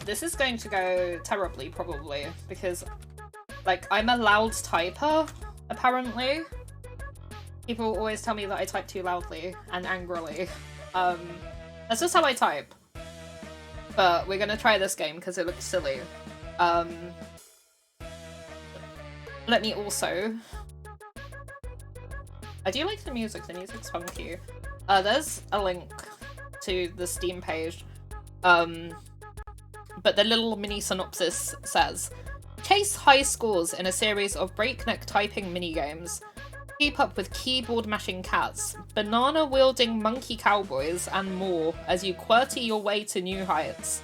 this is going to go terribly, probably, because, like, I'm a loud typer, apparently. People always tell me that I type too loudly and angrily. That's just how I type. But we're gonna try this game because it looks silly. Let me also... I do like the music's funky. There's a link to the Steam page. But the little mini synopsis says, chase high scores in a series of breakneck typing minigames. Keep up with keyboard-mashing cats, banana-wielding monkey cowboys, and more as you QWERTY your way to new heights.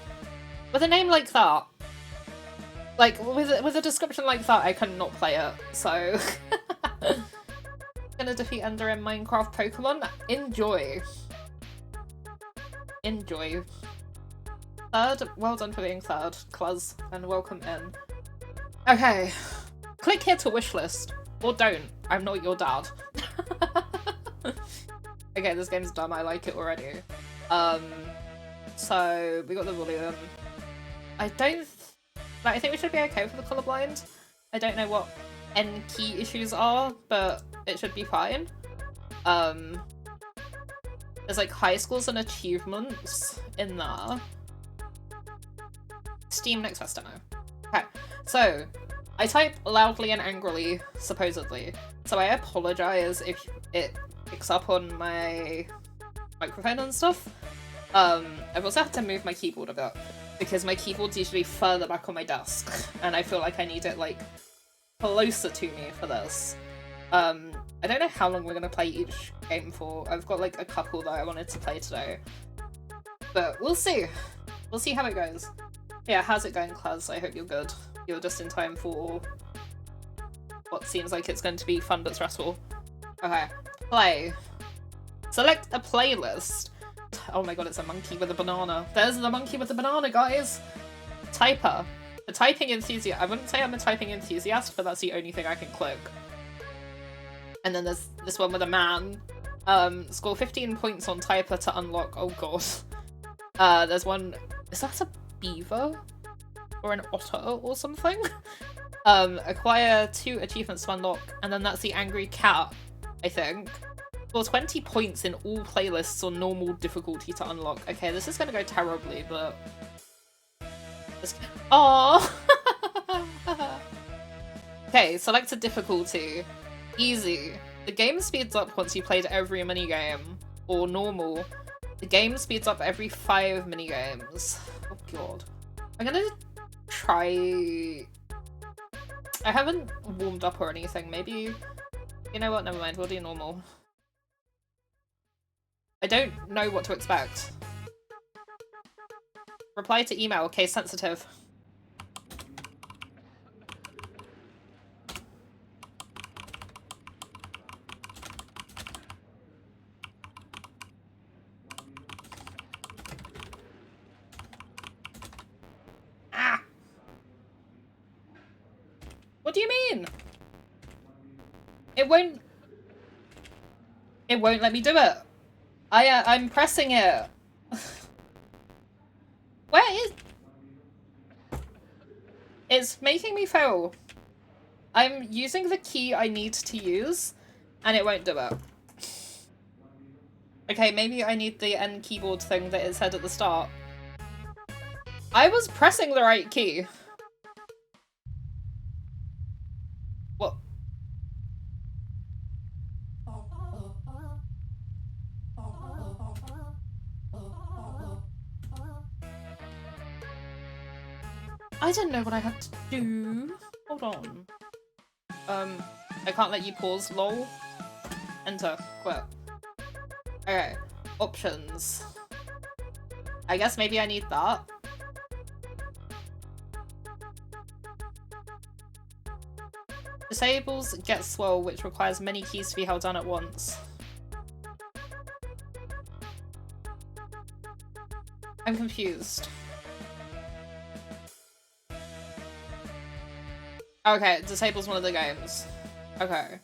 With a name like that, like, with a description like that, I could not play it, so... Gonna defeat Ender in Minecraft Pokemon? Enjoy. Enjoy. Third, well done for being third, Cluz, and welcome in. Okay. Click here to wishlist. Or don't. I'm not your dad. Okay, this game's dumb. I like it already. So we got the volume. I think we should be okay for the colorblind. I don't know what N key issues are, but it should be fine. There's like high scores and achievements in there. Steam next fest demo. Okay, so I type loudly and angrily, supposedly. So I apologize if it picks up on my microphone and stuff. I've also had to move my keyboard a bit because my keyboard's usually further back on my desk and I feel like I need it like closer to me for this. I don't know how long we're gonna play each game for. I've got like a couple that I wanted to play today. But we'll see. We'll see how it goes. Yeah, how's it going, Claz? I hope you're good. You're just in time for what seems like it's going to be fun but stressful. Okay, play. Select a playlist. Oh my god, it's a monkey with a banana. There's the monkey with the banana, guys! Typer. A typing enthusiast. I wouldn't say I'm a typing enthusiast, but that's the only thing I can click. And then there's this one with a man. Score 15 points on Typer to unlock. Oh god. There's one. Is that a beaver? Or an otter or something? Acquire 2 achievements to unlock. And then that's the angry cat, I think. Score 20 points in all playlists on normal difficulty to unlock. Okay, this is gonna go terribly, but... Aww! Okay, select a difficulty. Easy. The game speeds up once you played every minigame. Or normal. The game speeds up every 5 minigames. Oh god. I'm gonna try... I haven't warmed up or anything. Maybe... You know what? Never mind. We'll do normal. I don't know what to expect. Reply to email. Case sensitive. Ah! What do you mean? It won't let me do it. I'm pressing it. Where is... It's making me fail. I'm using the key I need to use, and it won't do it. Okay, maybe I need the N keyboard thing that it said at the start. I was pressing the right key. What? I didn't know what I had to do. Hold on. I can't let you pause, lol. Enter. Quit. Okay. Options. I guess maybe I need that. Disables Get Swell, which requires many keys to be held down at once. I'm confused. Okay, it disables one of the games. Okay.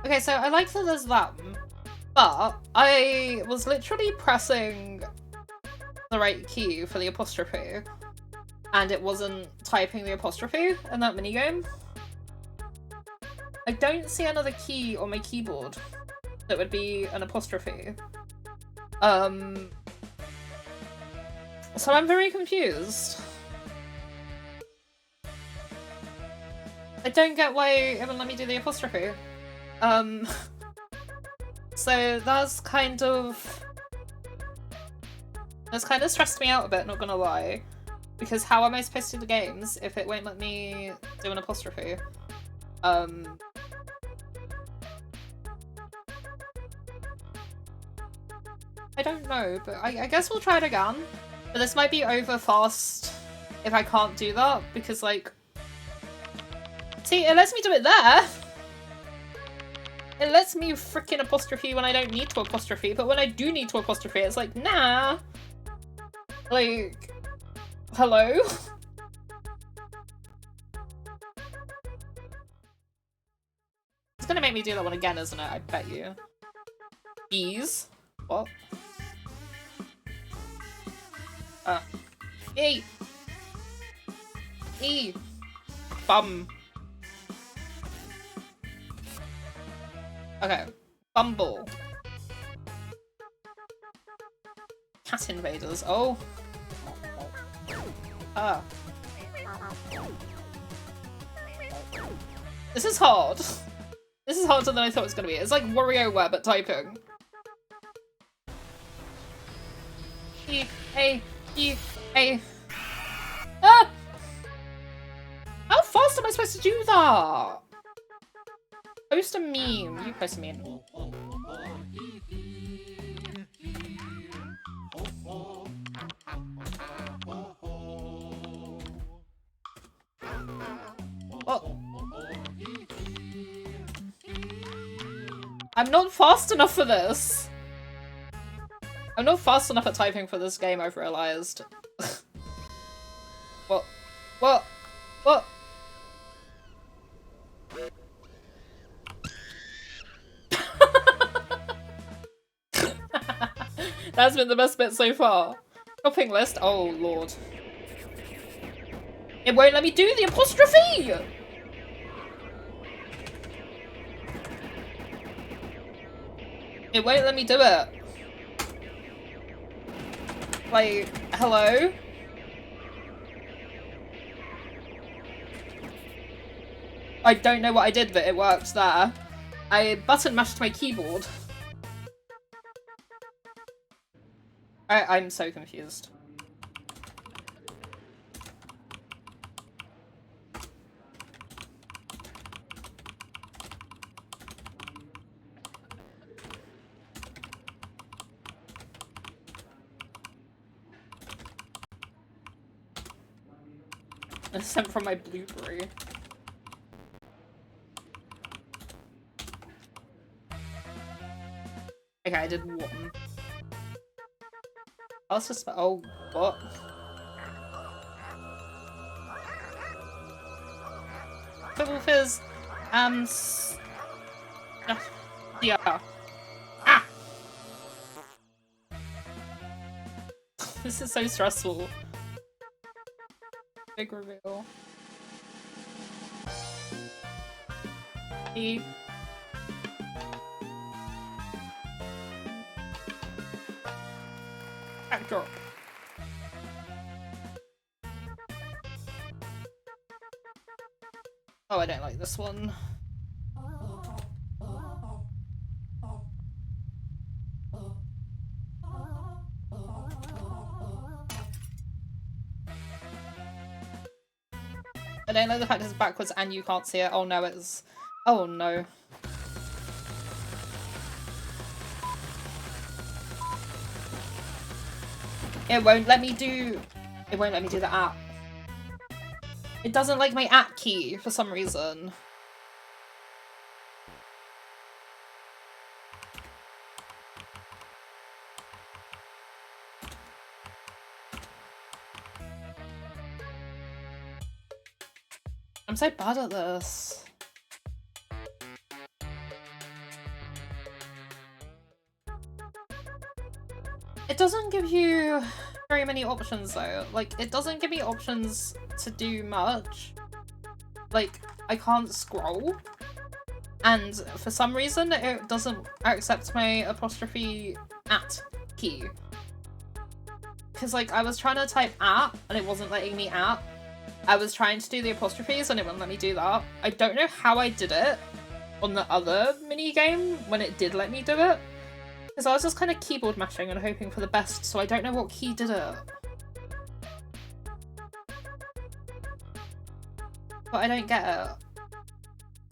Okay, so I like that there's them, but I was literally pressing the right key for the apostrophe, and it wasn't typing the apostrophe in that minigame. I don't see another key on my keyboard that would be an apostrophe. So I'm very confused. I don't get why it wouldn't let me do the apostrophe. So that's kind of stressed me out a bit, not gonna lie. Because how am I supposed to do the games if it won't let me do an apostrophe? I don't know, but I guess we'll try it again. But this might be over fast if I can't do that, because like... See, it lets me do it there! It lets me freaking apostrophe when I don't need to apostrophe, but when I do need to apostrophe, it's like, nah! Like... Hello? It's gonna make me do that one again, isn't it? I bet you. Ease? What? E! E! Bum. Okay. Bumble. Cat invaders. Oh. Ah. This is hard. This is harder than I thought it was gonna be. It's like WarioWare, but typing. E, A, E, A. Ah! How fast am I supposed to do that? Post a meme. You post a meme. Well, I'm not fast enough for this. I'm not fast enough at typing for this game, I've realized. What? What? What? That's been the best bit so far. Shopping list? Oh, Lord. It won't let me do the apostrophe! It won't let me do it. Like, hello? I don't know what I did, but it worked there. I button mashed my keyboard. I'm so confused. It's sent from my Blueberry. Okay, I did one. I was just- oh, what? Football Fizz, yeah. Ah! This is so stressful. Big reveal. E. Backdrop. Oh, I don't like this one. I don't like the fact it's backwards and you can't see it. Oh no, it's... oh no. It won't let me do... it won't let me do the app. It doesn't like my app key for some reason. I'm so bad at this. It doesn't give you very many options though. Like, it doesn't give me options to do much. Like, I can't scroll. And for some reason, it doesn't accept my apostrophe at key. Because, like, I was trying to type at, and it wasn't letting me at. I was trying to do the apostrophes, and it wouldn't let me do that. I don't know how I did it on the other minigame when it did let me do it. Because I was just kind of keyboard mashing and hoping for the best, so I don't know what key did it. But I don't get it.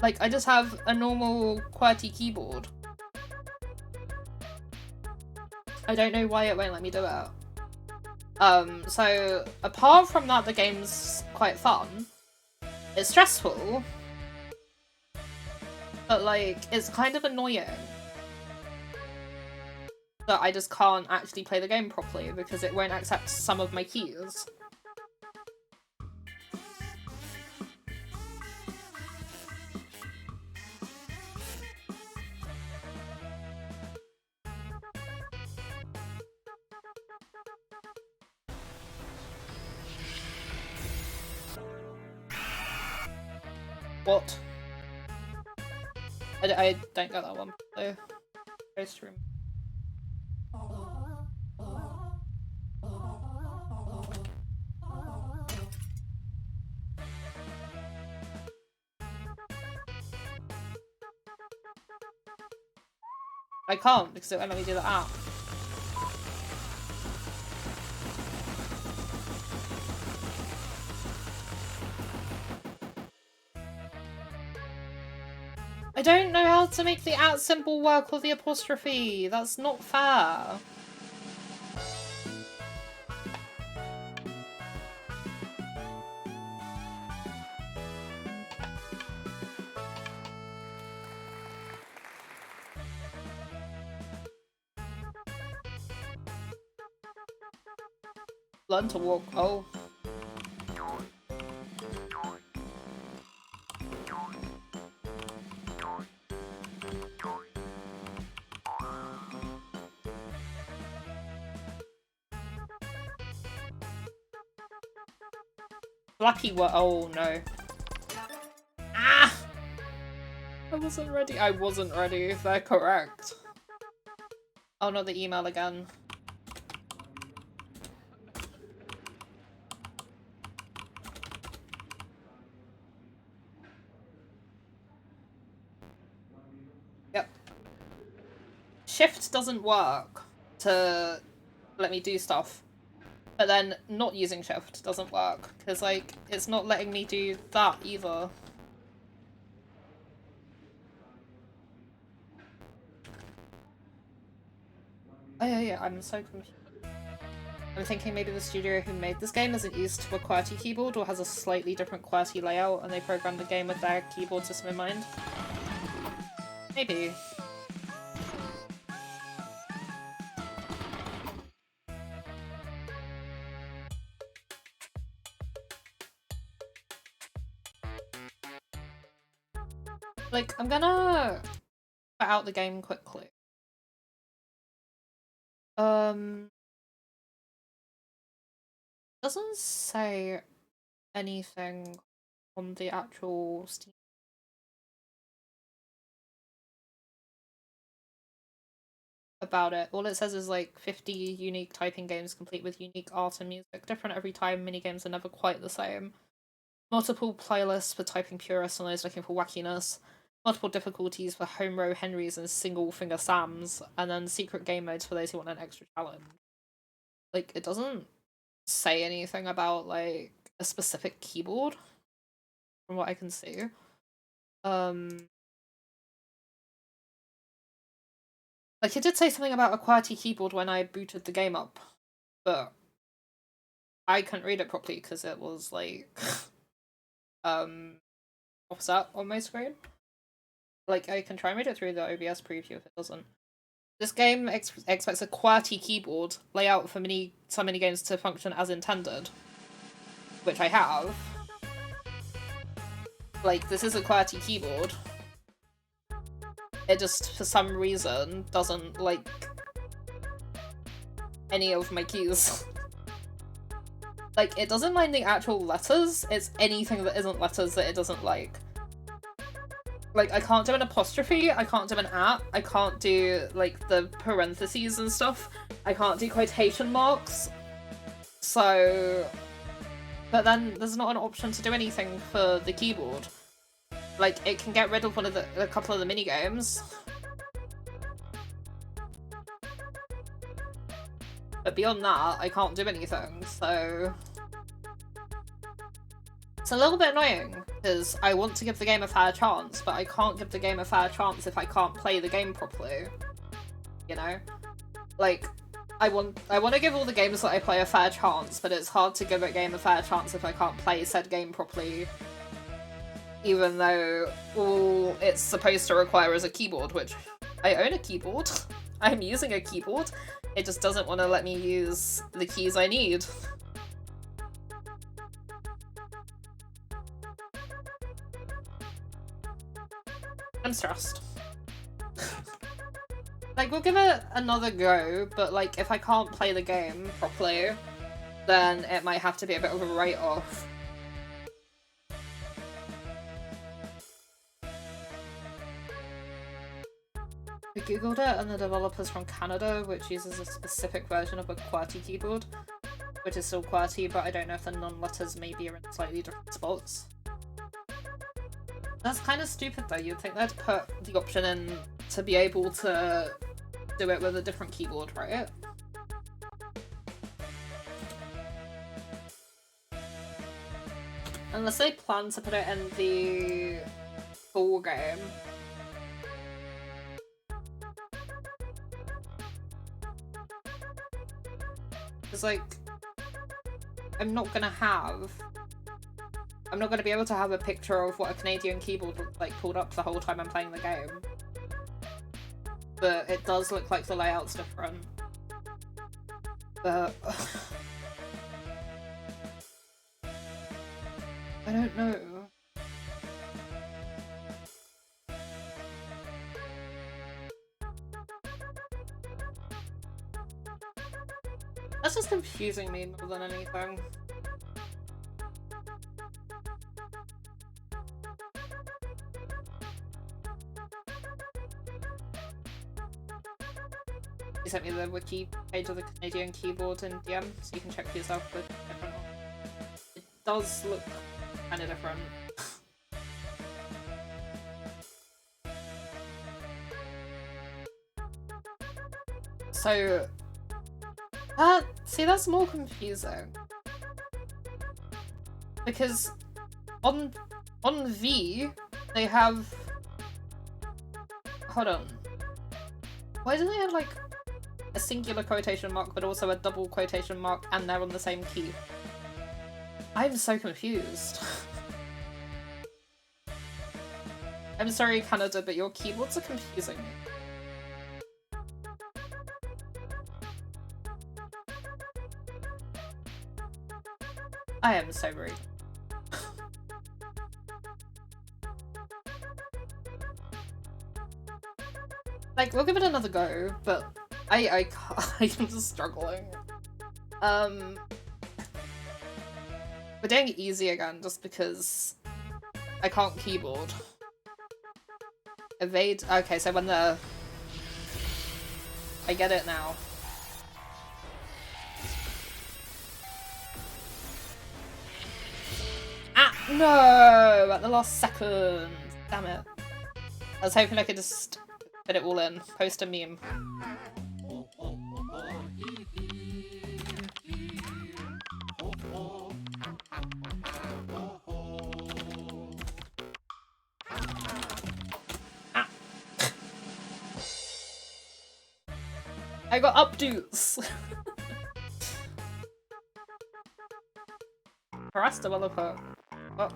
Like, I just have a normal QWERTY keyboard. I don't know why it won't let me do it. So apart from that, the game's quite fun. It's stressful, but like, it's kind of annoying that I just can't actually play the game properly because it won't accept some of my keys. What? I don't get that one. So, ghost room. I can't because it won't let me do the app. I don't know how to make the @ symbol work or the apostrophe. That's not fair. Learn to walk. Oh. Flappy what? Oh no. Ah! I wasn't ready. I wasn't ready. They're correct. Oh, not the email again. Yep. Shift doesn't work to let me do stuff. But then not using shift doesn't work, because, like, it's not letting me do that either. Oh yeah, I'm so confused. I'm thinking maybe the studio who made this game isn't used to a QWERTY keyboard or has a slightly different QWERTY layout and they programmed the game with their keyboard system in mind. Maybe. Like, I'm gonna put out the game quickly. Doesn't say anything on the actual Steam. About it. All it says is like 50 unique typing games complete with unique art and music. Different every time, minigames are never quite the same. Multiple playlists for typing purists and those looking for wackiness. Multiple difficulties for home row Henrys and single finger Sams. And then secret game modes for those who want an extra challenge. Like, it doesn't say anything about like a specific keyboard from what I can see. Like, it did say something about a QWERTY keyboard when I booted the game up, but I couldn't read it properly because it was like offset on my screen. Like, I can try and read it through the OBS preview if it doesn't. This game expects a QWERTY keyboard layout for some mini games to function as intended, which I have. Like, this is a QWERTY keyboard. It just, for some reason, doesn't like any of my keys. Like, it doesn't mind the actual letters, it's anything that isn't letters that it doesn't like. Like, I can't do an apostrophe, I can't do an at, I can't do, like, the parentheses and stuff. I can't do quotation marks. So... But then there's not an option to do anything for the keyboard. Like, it can get rid of a couple of the minigames. But beyond that, I can't do anything, so... It's a little bit annoying, because I want to give the game a fair chance, but I can't give the game a fair chance if I can't play the game properly. You know? Like, I want to give all the games that I play a fair chance, but it's hard to give a game a fair chance if I can't play said game properly, even though all it's supposed to require is a keyboard, which I own a keyboard. I'm using a keyboard. It just doesn't want to let me use the keys I need. I'm stressed. Like, we'll give it another go, but like, if I can't play the game properly, then it might have to be a bit of a write-off. We googled it, and the developer's from Canada, which uses a specific version of a QWERTY keyboard, which is still QWERTY, but I don't know if the non-letters maybe are in slightly different spots. That's kind of stupid though, you'd think they'd put the option in to be able to do it with a different keyboard, right? Unless they plan to put it in the full game. Because, like, I'm not gonna be able to have a picture of what a Canadian keyboard looks like pulled up the whole time I'm playing the game. But it does look like the layout's different. But... I don't know. That's just confusing me more than anything. You sent me the wiki page of the Canadian keyboard in DM, so you can check for yourself with different ones. It does look kind of different. So, see, that's more confusing. Because on V, they have... Hold on. Why do they have, like, a singular quotation mark, but also a double quotation mark, and they're on the same key? I'm so confused. I'm sorry, Canada, but your keyboards are confusing me. I am so rude. Like, we'll give it another go, but I can't, I'm just struggling. We're doing it easy again just because I can't keyboard. Evade, okay, so when the... I get it now. Ah, no! At the last second. Damn it. I was hoping I could just fit it all in. Post a meme. Ah. I got updos! Harass developer. Oh.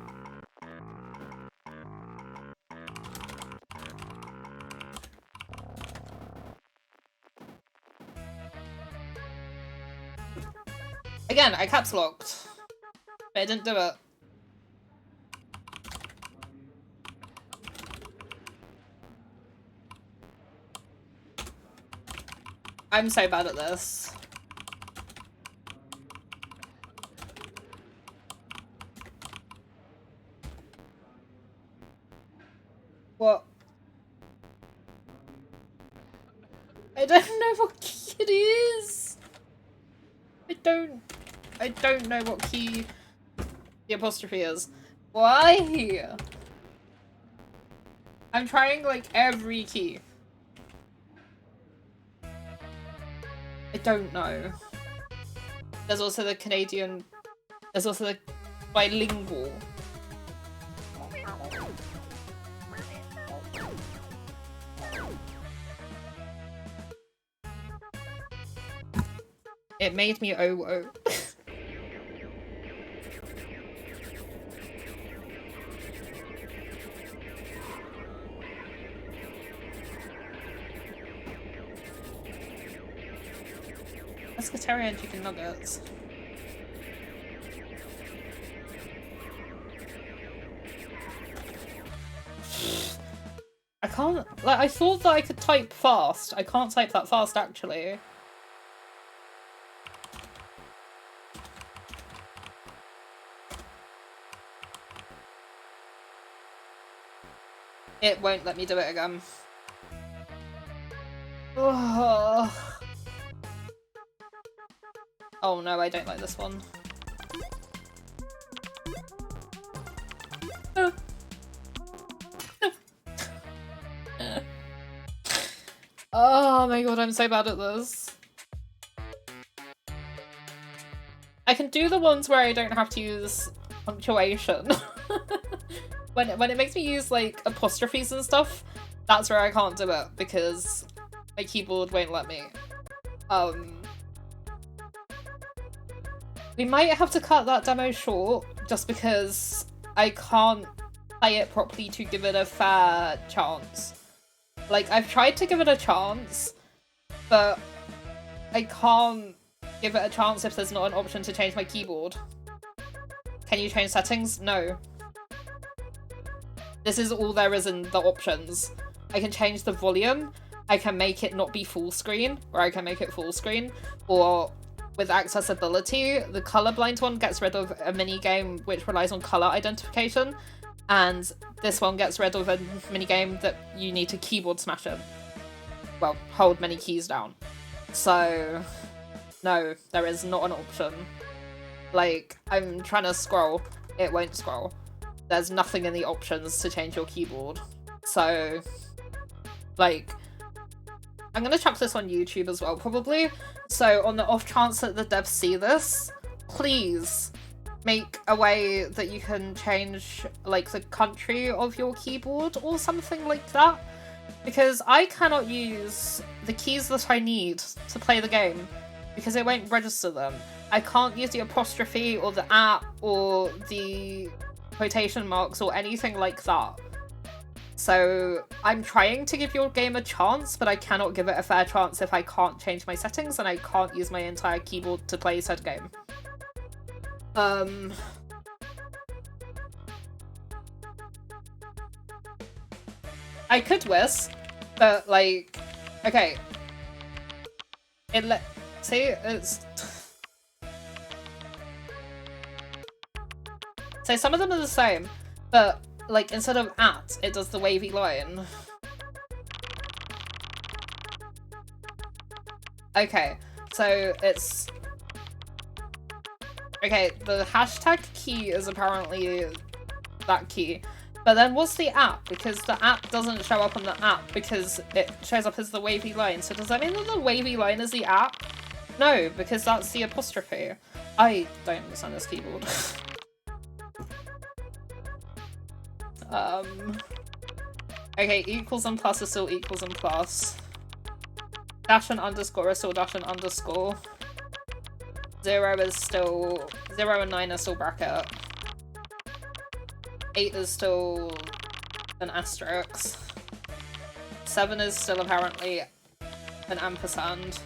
Again, I caps locked, but I didn't do it. I'm so bad at this. What? I don't know what key it is. I don't know what key the apostrophe is. Why? I'm trying like every key. I don't know. There's also the Canadian. There's also the bilingual. It made me oh. Pescatarian chicken nuggets. I can't, like, I thought that I could type fast. I can't type that fast, actually. It won't let me do it again. Oh no, I don't like this one. Oh my god, I'm so bad at this. I can do the ones where I don't have to use punctuation. when it makes me use like apostrophes and stuff, that's where I can't do it because my keyboard won't let me. We might have to cut that demo short just because I can't play it properly to give it a fair chance. Like, I've tried to give it a chance, but I can't give it a chance if there's not an option to change my keyboard. Can you change settings? No. This is all there is in the options. I can change the volume, I can make it not be full screen, or I can make it full screen, or with accessibility, the colorblind one gets rid of a minigame which relies on color identification, and this one gets rid of a minigame that you need to keyboard smash in. Well, hold many keys down. So, no, there is not an option. Like, I'm trying to scroll, it won't scroll. There's nothing in the options to change your keyboard. So, like, I'm gonna chuck this on YouTube as well, probably. So, on the off chance that the devs see this, please make a way that you can change, like, the country of your keyboard or something like that. Because I cannot use the keys that I need to play the game because it won't register them. I can't use the apostrophe or the at or the quotation marks or anything like that. So I'm trying to give your game a chance, but I cannot give it a fair chance if I can't change my settings and I can't use my entire keyboard to play said game. I could whisk, but like, okay. See, it's... So some of them are the same, but like instead of at, it does the wavy line. Okay, so it's... Okay, the hashtag key is apparently that key. But then what's the at? Because the at doesn't show up on the at because it shows up as the wavy line. So does that mean that the wavy line is the at? No, because that's the apostrophe. I don't understand this keyboard. Okay, equals and plus is still equals and plus. Dash and underscore is still dash and underscore. 0 is still... 0 and 9 are still bracket. 8 is still an asterisk. 7 is still apparently an ampersand.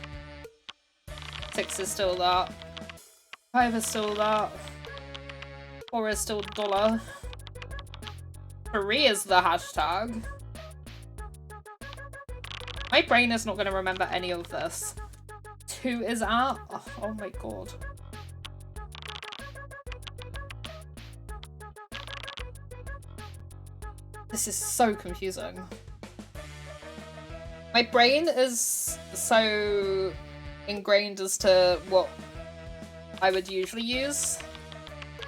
6 is still that. 5 is still that. 4 is still dollar. 3 is the hashtag. My brain is not going to remember any of this. 2 is at. Oh my god. This is so confusing. My brain is so ingrained as to what I would usually use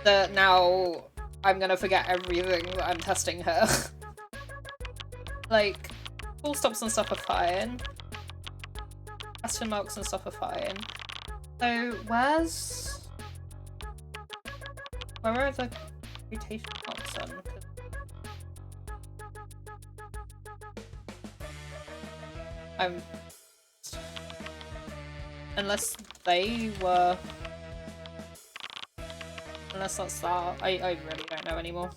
that now I'm gonna forget everything that I'm testing here. Like, full stops and stuff are fine. Question marks and stuff are fine. So, where are the quotation marks then? Unless they were... Unless that's that. I really don't know anymore.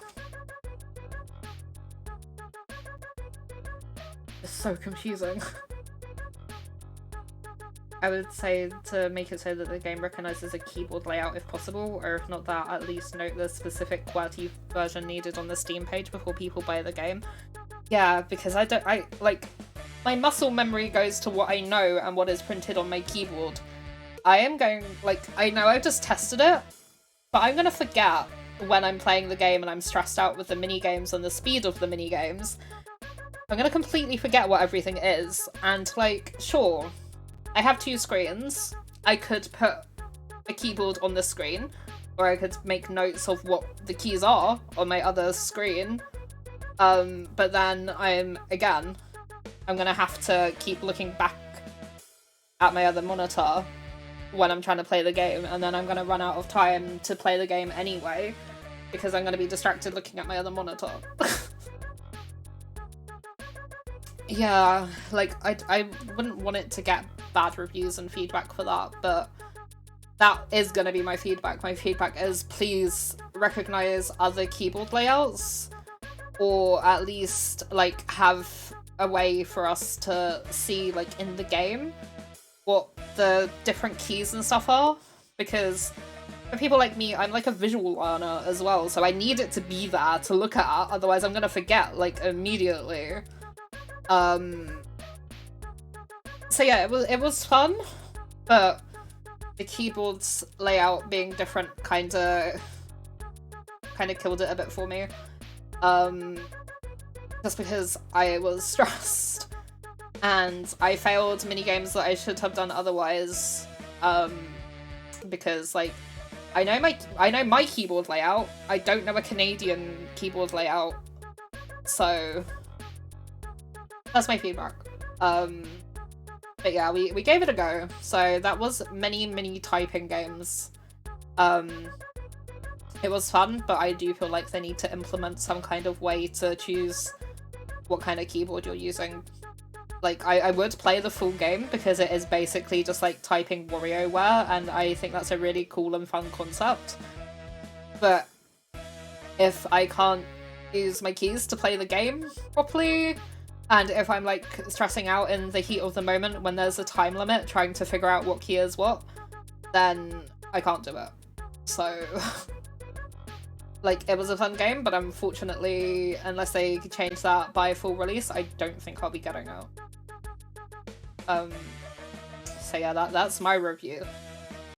It's so confusing. I would say to make it so that the game recognises a keyboard layout if possible, or if not that, at least note the specific QWERTY version needed on the Steam page before people buy the game. Yeah, because my muscle memory goes to what I know and what is printed on my keyboard. I know I've just tested it, but I'm gonna forget when I'm playing the game and I'm stressed out with the minigames and the speed of the minigames. I'm gonna completely forget what everything is, and sure, I have 2 screens. I could put a keyboard on this screen, or I could make notes of what the keys are on my other screen. But then I'm gonna have to keep looking back at my other monitor when I'm trying to play the game, and then I'm gonna run out of time to play the game anyway, because I'm gonna be distracted looking at my other monitor. Yeah, I wouldn't want it to get bad reviews and feedback for that, but that is gonna be my feedback. My feedback is, please recognize other keyboard layouts, or at least have a way for us to see in the game what the different keys and stuff are, because for people like me, I'm a visual learner as well, so I need it to be there to look at, otherwise I'm gonna forget immediately. So yeah, it was fun, but the keyboard's layout being different kinda killed it a bit for me. Just because I was stressed, and I failed minigames that I should have done otherwise, because I know my keyboard layout, I don't know a Canadian keyboard layout, so that's my feedback. But yeah, we gave it a go. So that was many typing games. It was fun, but I do feel like they need to implement some kind of way to choose what kind of keyboard you're using. I would play the full game because it is basically just typing WarioWare, and I think that's a really cool and fun concept. But if I can't use my keys to play the game properly, and if I'm stressing out in the heat of the moment when there's a time limit trying to figure out what key is what, then I can't do it. So it was a fun game, but unfortunately, unless they change that by full release, I don't think I'll be getting it. So yeah, that's my review.